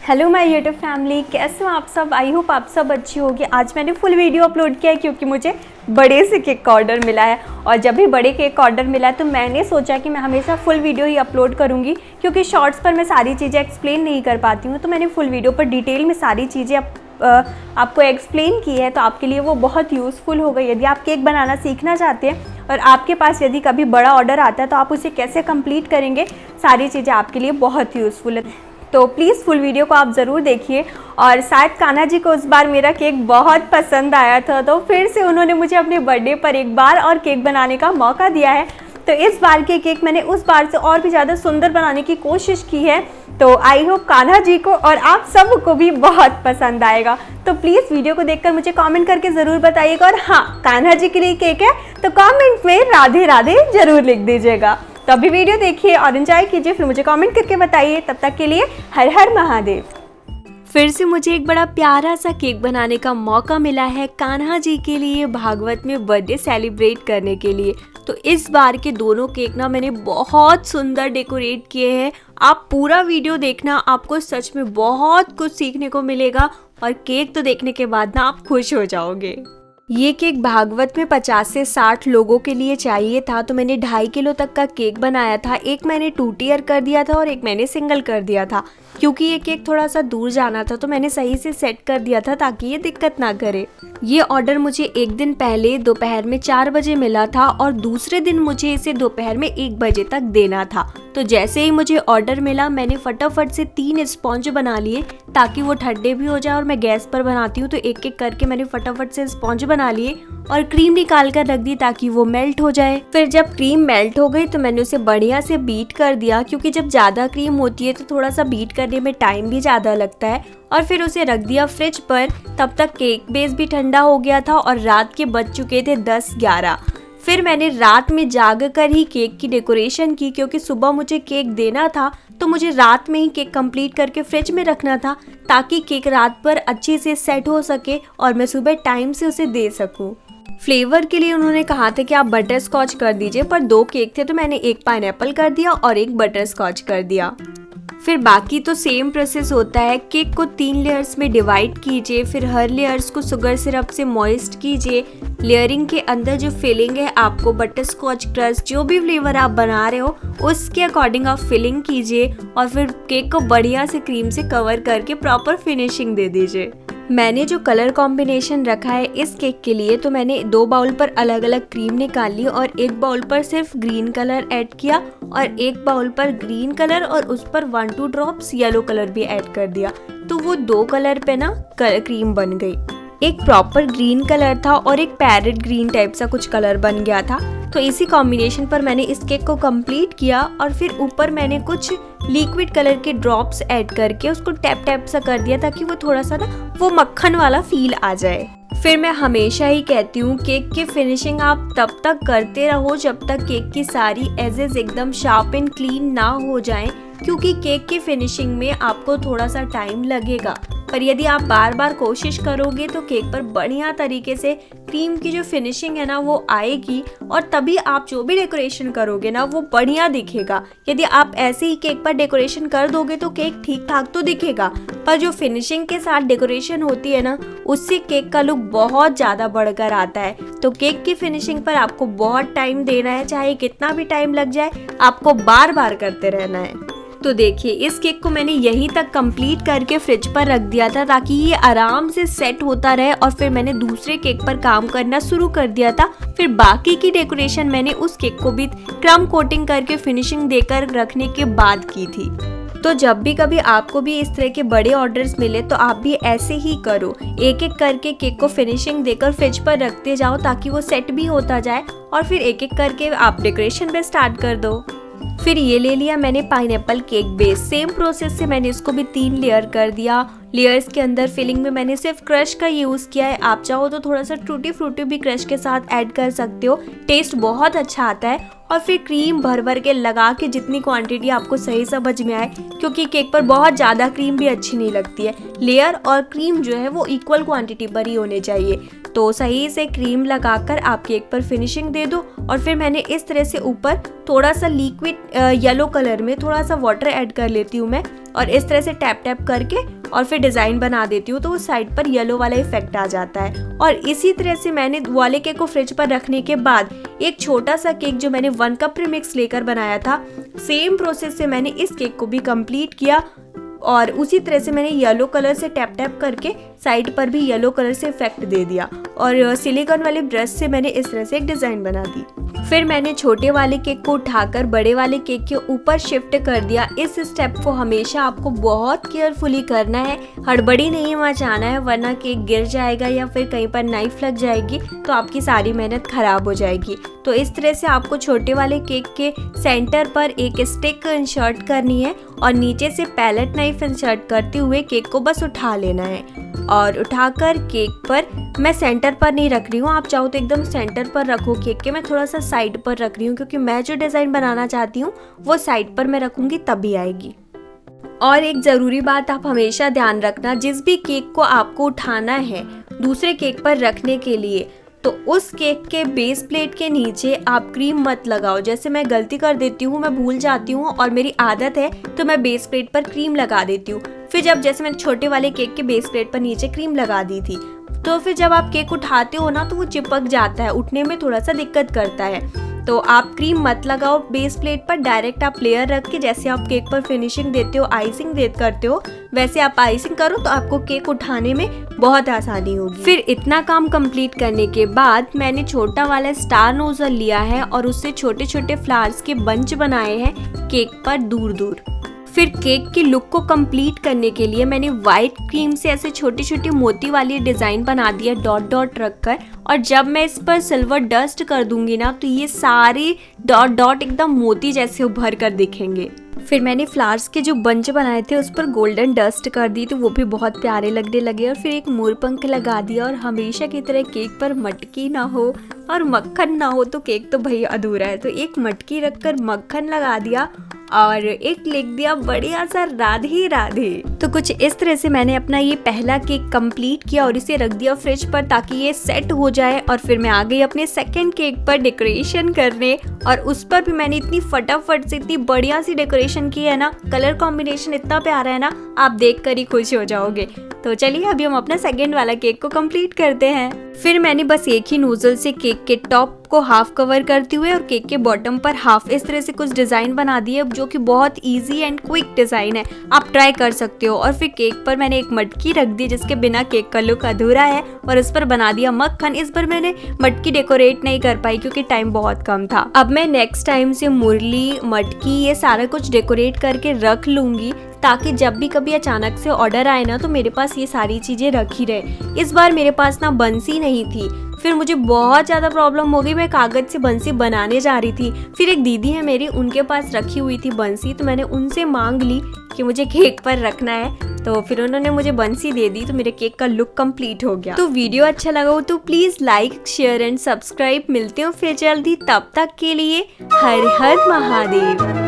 Hello my YouTube family, कैसे हो आप सब। आई होप आप सब अच्छी होगी। आज मैंने फुल वीडियो अपलोड किया है क्योंकि मुझे बड़े से केक का ऑर्डर मिला है। और जब भी बड़े केक का ऑर्डर मिला है तो मैंने सोचा कि मैं हमेशा फुल वीडियो ही अपलोड करूंगी, क्योंकि शॉर्ट्स पर मैं सारी चीज़ें एक्सप्लेन नहीं कर पाती हूँ। तो मैंने फुल वीडियो पर डिटेल में सारी चीज़ें आपको एक्सप्लेन की है, तो आपके लिए वो बहुत यूज़फुल होगा। यदि आप केक बनाना सीखना चाहते हैं और आपके पास यदि कभी बड़ा ऑर्डर आता है तो आप उसे कैसे कंप्लीट करेंगे, सारी चीज़ें आपके लिए बहुत यूज़फुल है। तो प्लीज़ फुल वीडियो को आप ज़रूर देखिए। और शायद कान्हा जी को उस बार मेरा केक बहुत पसंद आया था, तो फिर से उन्होंने मुझे अपने बर्थडे पर एक बार और केक बनाने का मौका दिया है। तो इस बार के केक मैंने उस बार से और भी ज़्यादा सुंदर बनाने की कोशिश की है। तो आई होप कान्हा जी को और आप सबको भी बहुत पसंद आएगा। तो प्लीज़ वीडियो को देखकर मुझे कमेंट करके ज़रूर बताइएगा। और हाँ, कान्हा जी के लिए केक है तो कमेंट में राधे राधे ज़रूर लिख दीजिएगा। तो अभी वीडियो देखिए और एंजॉय कीजिए, फिर मुझे कमेंट करके बताइए। तब तक के लिए हर हर महादेव। फिर से मुझे एक बड़ा प्यारा सा केक बनाने का मौका मिला है कान्हा जी के लिए, भागवत में बर्थडे सेलिब्रेट करने के लिए। तो इस बार के दोनों केक ना मैंने बहुत सुंदर डेकोरेट किए हैं। आप पूरा वीडियो देखना, आपको सच में बहुत कुछ सीखने को मिलेगा और केक तो देखने के बाद ना आप खुश हो जाओगे। ये केक भागवत में 50 से 60 लोगों के लिए चाहिए था, तो मैंने 2.5 किलो तक का केक बनाया था। एक मैंने 2 टियर कर दिया था और एक मैंने सिंगल कर दिया था, क्योंकि ये केक थोड़ा सा दूर जाना था तो मैंने सही से सेट कर दिया था ताकि ये दिक्कत ना करे। ये ऑर्डर मुझे एक दिन पहले दोपहर में 4 बजे मिला था और दूसरे दिन मुझे इसे दोपहर में 1 बजे तक देना था। तो जैसे ही मुझे ऑर्डर मिला मैंने फटाफट से 3 स्पॉन्ज बना लिए ताकि वो ठंडे भी हो जाए। और मैं गैस पर बनाती हूँ तो एक एक करके मैंने फटाफट से स्पॉन्ज बना लिए और क्रीम निकाल कर रख दी ताकि वो मेल्ट हो जाए। फिर जब क्रीम मेल्ट हो गई तो मैंने उसे बढ़िया से बीट कर दिया, क्योंकि जब ज़्यादा क्रीम होती है तो थोड़ा सा बीट करने में टाइम भी ज़्यादा लगता है। और फिर उसे रख दिया फ्रिज पर। तब तक केक बेस भी ठंडा हो गया था और रात के बज चुके थे 10-11। फिर मैंने रात में जाग कर ही केक की डेकोरेशन की, क्योंकि सुबह मुझे केक देना था तो मुझे रात में ही केक कंप्लीट करके फ्रिज में रखना था ताकि केक रात पर अच्छे से सेट हो सके और मैं सुबह टाइम से उसे दे सकूं। फ्लेवर के लिए उन्होंने कहा था कि आप बटर स्कॉच कर दीजिए, पर 2 केक थे तो मैंने एक पाइनएप्पल कर दिया और एक बटर स्कॉच कर दिया। फिर बाकी तो सेम प्रोसेस होता है। केक को 3 लेयर्स में डिवाइड कीजिए, फिर हर लेयर्स को शुगर सिरप से मॉइस्ट कीजिए। लेयरिंग के अंदर जो फिलिंग है आपको बटर स्कॉच क्रस्ट, जो भी फ्लेवर आप बना रहे हो उसके अकॉर्डिंग आप फिलिंग कीजिए और फिर केक को बढ़िया से क्रीम से कवर करके प्रॉपर फिनिशिंग दे दीजिए। मैंने जो कलर कॉम्बिनेशन रखा है इस केक के लिए, तो मैंने 2 बाउल पर अलग अलग क्रीम निकाल ली और एक बाउल पर सिर्फ ग्रीन कलर ऐड किया और एक बाउल पर ग्रीन कलर और उस पर 1-2 ड्रॉप्स येलो कलर भी ऐड कर दिया। तो वो 2 कलर पे ना क्रीम बन गई। एक प्रॉपर ग्रीन कलर था और एक पैरेट ग्रीन टाइप सा कुछ कलर बन गया था। तो इसी कॉम्बिनेशन पर मैंने इस केक को कंप्लीट किया और फिर ऊपर मैंने कुछ लिक्विड कलर के ड्रॉप्स ऐड करके उसको टैप टैप सा कर दिया ताकि वो थोड़ा सा ना वो मक्खन वाला फील आ जाए। फिर मैं हमेशा ही कहती हूँ केक की फिनिशिंग आप तब तक करते रहो जब तक केक की सारी एजेस एकदम शार्प एंड क्लीन ना हो जाएं, क्योंकि केक की फिनिशिंग में आपको थोड़ा सा टाइम लगेगा। पर यदि आप बार बार कोशिश करोगे तो केक पर बढ़िया तरीके से क्रीम की जो फिनिशिंग है ना वो आएगी और तभी आप जो भी डेकोरेशन करोगे ना वो बढ़िया दिखेगा। यदि आप ऐसे ही केक पर डेकोरेशन कर दोगे तो केक ठीक ठाक तो दिखेगा, पर जो फिनिशिंग के साथ डेकोरेशन होती है ना उससे केक का लुक बहुत ज़्यादा बढ़कर आता है। तो केक की फिनिशिंग पर आपको बहुत टाइम देना है, चाहे कितना भी टाइम लग जाए आपको बार बार करते रहना है। तो देखिए इस केक को मैंने यहीं तक कंप्लीट करके फ्रिज पर रख दिया था ताकि ये आराम से सेट होता रहे और फिर मैंने दूसरे केक पर काम करना शुरू कर दिया था। फिर बाकी की डेकोरेशन मैंने उस केक को भी क्रम कोटिंग करके फिनिशिंग देकर रखने के बाद की थी। तो जब भी कभी आपको भी इस तरह के बड़े ऑर्डर्स मिले तो आप भी ऐसे ही करो, एक एक करके केक को फिनिशिंग देकर फ्रिज पर रखते जाओ ताकि वो सेट भी होता जाए और फिर एक एक करके आप डेकोरेशन पे स्टार्ट कर दो। फिर ये ले लिया मैंने pineapple cake base. Same process से मैंने इसको भी 3 लेयर कर दिया। लेयर्स के अंदर फिलिंग में मैंने सिर्फ क्रश का यूज़ किया है। आप चाहो तो थोड़ा सा टूटी फ्रूटी भी क्रश के साथ ऐड कर सकते हो, टेस्ट बहुत अच्छा आता है। और फिर क्रीम भर भर के लगा के जितनी क्वांटिटी आपको सही समझ में आए, क्योंकि केक पर बहुत ज़्यादा क्रीम भी अच्छी नहीं लगती है। लेयर और क्रीम जो है वो इक्वल क्वांटिटी पर ही होने चाहिए। तो सही से क्रीम लगाकर आप केक पर फिनिशिंग दे दो और फिर मैंने इस तरह से ऊपर थोड़ा सा लिक्विड येलो कलर में थोड़ा सा वाटर ऐड कर लेती हूँ मैं और इस तरह से टैप टैप करके और फिर डिज़ाइन बना देती हूँ तो वो साइड पर येलो वाला इफेक्ट आ जाता है। और इसी तरह से मैंने वाले केक को फ्रिज पर रखने के बाद एक छोटा सा केक जो मैंने 1 कप प्रीमिक्स लेकर बनाया था, सेम प्रोसेस से मैंने इस केक को भी कंप्लीट किया और उसी तरह से मैंने येलो कलर से टैप टैप करके साइड पर भी येलो कलर से इफेक्ट दे दिया और सिलिकॉन वाले ब्रश से मैंने इस तरह से एक डिज़ाइन बना दी। फिर मैंने छोटे वाले केक को उठाकर बड़े वाले केक के ऊपर शिफ्ट कर दिया। इस स्टेप को हमेशा आपको बहुत केयरफुली करना है, हड़बड़ी नहीं मचाना है, वरना केक गिर जाएगा या फिर कहीं पर नाइफ लग जाएगी तो आपकी सारी मेहनत खराब हो जाएगी। तो इस तरह से आपको छोटे वाले केक के सेंटर पर एक स्टिक इंसर्ट करनी है और नीचे से पैलेट नाइफ इंसर्ट करते हुए केक को बस उठा लेना है। और उठाकर केक पर, मैं सेंटर पर नहीं रख रही हूँ, आप चाहो तो एकदम सेंटर पर रखो केक के, मैं थोड़ा सा साइड पर रख रही हूँ क्योंकि मैं जो डिज़ाइन बनाना चाहती हूँ वो साइड पर मैं रखूँगी तभी आएगी। और एक ज़रूरी बात आप हमेशा ध्यान रखना, जिस भी केक को आपको उठाना है दूसरे केक पर रखने के लिए तो उस केक के बेस प्लेट के नीचे आप क्रीम मत लगाओ। जैसे मैं गलती कर देती हूँ, मैं भूल जाती हूँ और मेरी आदत है तो मैं बेस प्लेट पर क्रीम लगा देती हूँ। फिर जैसे मैंने छोटे वाले केक के बेस प्लेट पर नीचे क्रीम लगा दी थी तो फिर जब आप केक उठाते हो ना तो वो चिपक जाता है, उठने में थोड़ा सा दिक्कत करता है। तो आप क्रीम मत लगाओ बेस प्लेट पर, डायरेक्ट आप लेयर रख के जैसे आप केक पर फिनिशिंग देते हो, आइसिंग करते हो, वैसे आप आइसिंग करो तो आपको केक उठाने में बहुत आसानी होगी। फिर इतना काम कंप्लीट करने के बाद मैंने छोटा वाला स्टार नोजल लिया है और उससे छोटे छोटे फ्लावर्स के बंच बनाए हैं केक पर दूर दूर। फिर केक की लुक को कंप्लीट करने के लिए मैंने व्हाइट क्रीम से ऐसे छोटी छोटी मोती वाली डिज़ाइन बना दिया डॉट डॉट रखकर, और जब मैं इस पर सिल्वर डस्ट कर दूंगी ना तो ये सारे डॉट डॉट एकदम मोती जैसे उभर कर दिखेंगे। फिर मैंने फ्लावर्स के जो बंच बनाए थे उस पर गोल्डन डस्ट कर दी तो वो भी बहुत प्यारे लगने लगे। और फिर एक मोरपंख लगा दिया और हमेशा की तरह केक पर मटकी ना हो और मक्खन ना हो तो केक तो भाई अधूरा है, तो एक मटकी रखकर मक्खन लगा दिया और एक लिख दिया बढ़िया सा राधे राधे। तो कुछ इस तरह से मैंने अपना ये पहला केक कंप्लीट किया और इसे रख दिया फ्रिज पर ताकि ये सेट हो जाए। और फिर मैं आ गई अपने सेकंड केक पर डेकोरेशन करने और उस पर भी मैंने इतनी फटाफट से इतनी बढ़िया सी डेकोरेशन की है ना, कलर कॉम्बिनेशन इतना प्यारा है ना, आप देख कर ही खुश हो जाओगे। तो चलिए अभी हम अपना सेकंड वाला केक को कंप्लीट करते हैं। फिर मैंने बस एक ही नोजल से केक के टॉप को हाफ कवर करते हुए और केक के बॉटम पर हाफ इस तरह से कुछ डिज़ाइन बना दिए जो कि बहुत इजी एंड क्विक डिज़ाइन है, आप ट्राई कर सकते हो। और फिर केक पर मैंने एक मटकी रख दी जिसके बिना केक का लुक अधूरा है और इस पर बना दिया मक्खन। इस बार मैंने मटकी डेकोरेट नहीं कर पाई क्योंकि टाइम बहुत कम था। अब मैं नेक्स्ट टाइम से मुरली, मटकी ये सारा कुछ डेकोरेट करके रख लूँगी ताकि जब भी कभी अचानक से ऑर्डर आए ना तो मेरे पास ये सारी चीज़ें रखी रहे। इस बार मेरे पास ना बंसी नहीं थी, फिर मुझे बहुत ज़्यादा प्रॉब्लम हो गई। मैं कागज़ से बंसी बनाने जा रही थी, फिर एक दीदी है मेरी, उनके पास रखी हुई थी बंसी, तो मैंने उनसे मांग ली कि मुझे केक पर रखना है, तो फिर उन्होंने मुझे बंसी दे दी, तो मेरे केक का लुक कंप्लीट हो गया। तो वीडियो अच्छा लगा हो तो please like, share and subscribe. मिलते हो फिर जल्दी, तब तक के लिए हर हर महादेव।